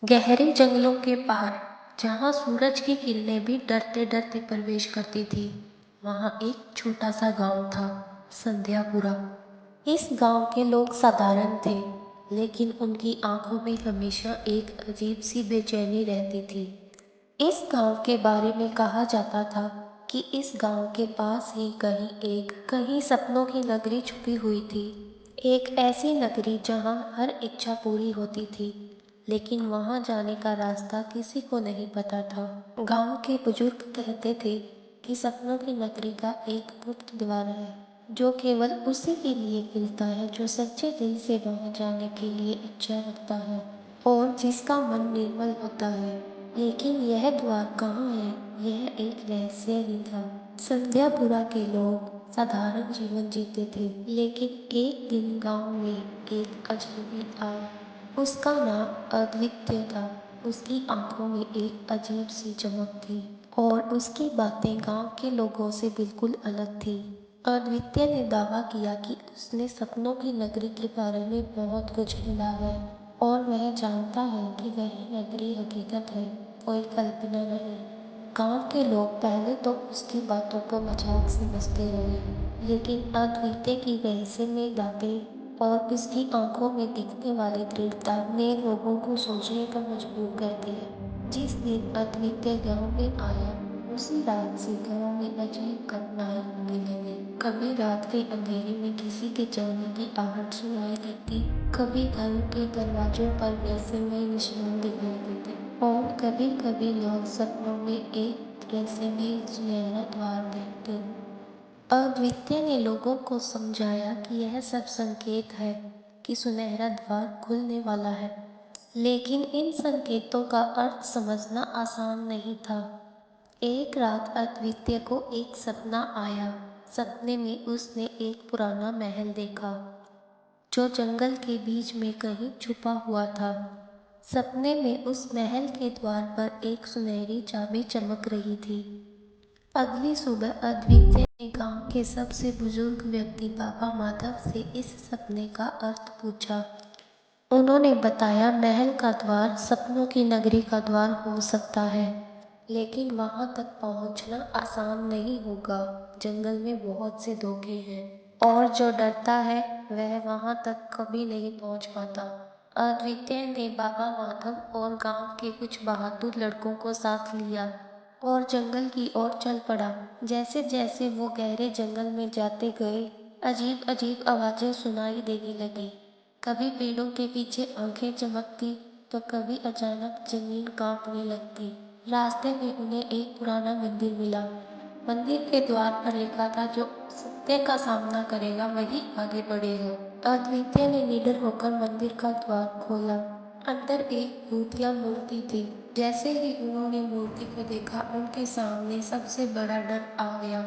गहरे जंगलों के पार, जहाँ सूरज की किरणें भी डरते डरते प्रवेश करती थी, वहाँ एक छोटा सा गांव था, संध्यापुरा। इस गांव के लोग साधारण थे, लेकिन उनकी आंखों में हमेशा एक अजीब सी बेचैनी रहती थी। इस गांव के बारे में कहा जाता था कि इस गांव के पास ही कहीं सपनों की नगरी छुपी हुई थी। एक ऐसी नगरी जहां हर इच्छा पूरी होती थी, लेकिन वहां जाने का रास्ता किसी को नहीं पता था। गांव के बुजुर्ग कहते थे कि सपनों की नगरी का एक गुप्त द्वार है, जो केवल उसी के लिए खुलता है जो सच्चे दिल से वहां जाने के लिए इच्छा रखता है और जिसका मन निर्मल होता है। लेकिन यह द्वार कहाँ है, यह एक रहस्य ही था। संध्यापुरा के लोग साधारण जीवन जीते थे, लेकिन एक दिन गांव में एक अजनबी आया। उसका नाम अद्वितीय था। उसकी आंखों में एक अजीब सी चमक थी और उसकी बातें गांव के लोगों से बिल्कुल अलग थी। अद्वितीय ने दावा किया कि उसने सपनों की नगरी के बारे में बहुत कुछ सुना है और वह जानता है कि वह नगरी हकीकत है, कोई कल्पना नहीं। गांव के लोग पहले तो उसकी बातों को मजाक समझते रहे, लेकिन अद्वितीय की रहस्यमय बातें और उसकी आंखों में दिखने वाली दृढ़ता ने लोगों को सोचने पर मजबूर कर दिया। जिस दिन अद्वितीय गांव में आया, उसी रात से गांव में अजीब घटनाएं होने लगी। कभी रात के अंधेरे में किसी के चलने की आहट सुनाई देती, कभी घर के दरवाजों पर रहस्यमय निशान दिखाई देते और कभी कभी लोग सपनों में एक रहस्यमय सुनहरा द्वार देखते। अद्वितीय ने लोगों को समझाया कि यह सब संकेत है कि सुनहरा द्वार खुलने वाला है, लेकिन इन संकेतों का अर्थ समझना आसान नहीं था। एक रात अद्वितीय को एक सपना आया। सपने में उसने एक पुराना महल देखा, जो जंगल के बीच में कहीं छुपा हुआ था। सपने में उस महल के द्वार पर एक सुनहरी चाबी चमक रही थी। अगली सुबह अद्वितीय ने गांव के सबसे बुजुर्ग व्यक्ति बाबा माधव से इस सपने का अर्थ पूछा। उन्होंने बताया, महल का द्वार सपनों की नगरी का द्वार हो सकता है, लेकिन वहां तक पहुंचना आसान नहीं होगा। जंगल में बहुत से धोखे हैं और जो डरता है वह वहां तक कभी नहीं पहुंच पाता। अद्वितीय ने बाबा माधव और गांव के कुछ बहादुर लड़कों को साथ लिया और जंगल की ओर चल पड़ा। जैसे जैसे वो गहरे जंगल में जाते गए, अजीब अजीब आवाजें सुनाई देने लगी। कभी पेड़ों के पीछे आंखें चमकती, तो कभी अचानक जमीन कांपने लगती। रास्ते में उन्हें एक पुराना मंदिर मिला। मंदिर के द्वार पर लिखा था, जो सत्य का सामना करेगा वही आगे बढ़ेगा। अद्वितीय ने निडर होकर मंदिर का द्वार खोला। अंदर एक भूतिया मूर्ति थी। जैसे ही उन्होंने मूर्ति को देखा, उनके सामने सबसे बड़ा डर आ गया।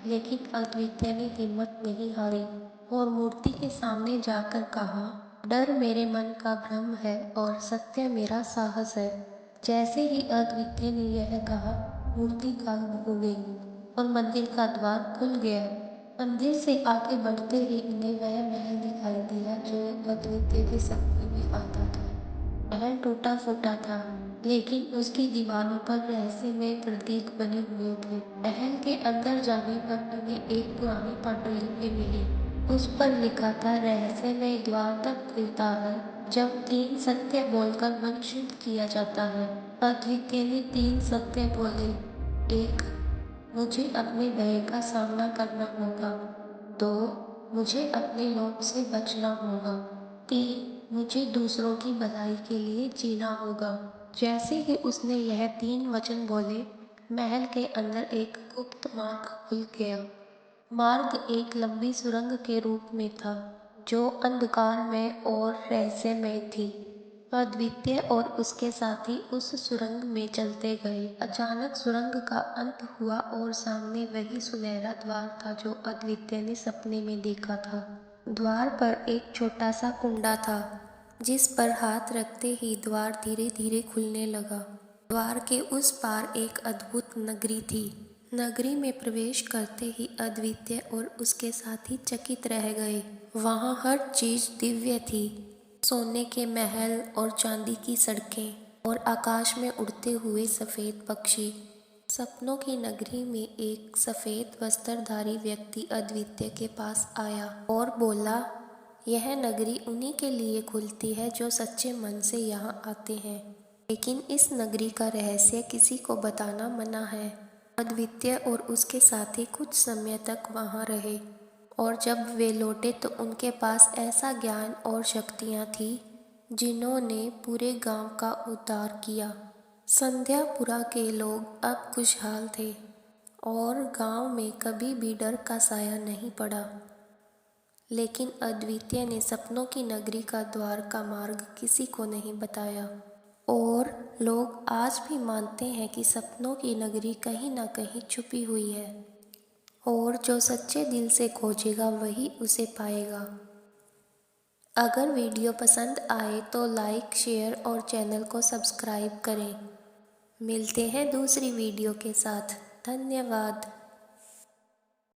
लेकिन अद्वितीय ने हिम्मत नहीं हारी और मूर्ति के सामने जाकर कहा, डर मेरे मन का भ्रम है और सत्य मेरा साहस है। जैसे ही अद्वितीय ने यह कहा, मूर्ति कांप हो गई और मंदिर का द्वार खुल गया। मंदिर से आगे बढ़ते ही उन्हें वह महल दिखाई दिया जो अद्वितीय के सपने में आता था। महल टूटा फूटा था, लेकिन उसकी दीवारों पर रहस्यमय प्रतीक बने हुए थे। महल के अंदर जाने पर उन्हें एक पुरानी पांडुलिपि मिली। उस पर लिखा था, रहस्यमय द्वार तब खुलता है जब 3 सत्य बोलकर मन शुद्ध किया जाता है। अद्वितीय ने 3 सत्य बोले। 1, मुझे अपने भय का सामना करना होगा। 2, मुझे अपने लोभ से बचना होगा। 3, मुझे दूसरों की भलाई के लिए जीना होगा। जैसे ही उसने यह 3 वचन बोले, महल के अंदर एक गुप्त मार्ग खुल गया। मार्ग एक लंबी सुरंग के रूप में था, जो अंधकार में और रहस्यमय थी। अद्वितीय और उसके साथी उस सुरंग में चलते गए। अचानक सुरंग का अंत हुआ और सामने वही सुनहरा द्वार था जो अद्वितीय ने सपने में देखा था। द्वार पर एक छोटा सा कुंडा था, जिस पर हाथ रखते ही द्वार धीरे धीरे खुलने लगा। द्वार के उस पार एक अद्भुत नगरी थी। नगरी में प्रवेश करते ही अद्वितीय और उसके साथी चकित रह गए। वहाँ हर चीज दिव्य थी। सोने के महल और चांदी की सड़कें और आकाश में उड़ते हुए सफ़ेद पक्षी। सपनों की नगरी में एक सफ़ेद वस्त्रधारी व्यक्ति अद्वितीय के पास आया और बोला, यह नगरी उन्हीं के लिए खुलती है जो सच्चे मन से यहाँ आते हैं, लेकिन इस नगरी का रहस्य किसी को बताना मना है। अद्वितीय और उसके साथी कुछ समय तक वहाँ रहे और जब वे लौटे तो उनके पास ऐसा ज्ञान और शक्तियाँ थी जिन्होंने पूरे गांव का उद्धार किया। संध्यापुरा के लोग अब खुशहाल थे और गांव में कभी भी डर का साया नहीं पड़ा। लेकिन अद्वितीय ने सपनों की नगरी का द्वार का मार्ग किसी को नहीं बताया और लोग आज भी मानते हैं कि सपनों की नगरी कहीं ना कहीं छुपी हुई है और जो सच्चे दिल से खोजेगा वही उसे पाएगा। अगर वीडियो पसंद आए तो लाइक, शेयर और चैनल को सब्सक्राइब करें। मिलते हैं दूसरी वीडियो के साथ। धन्यवाद।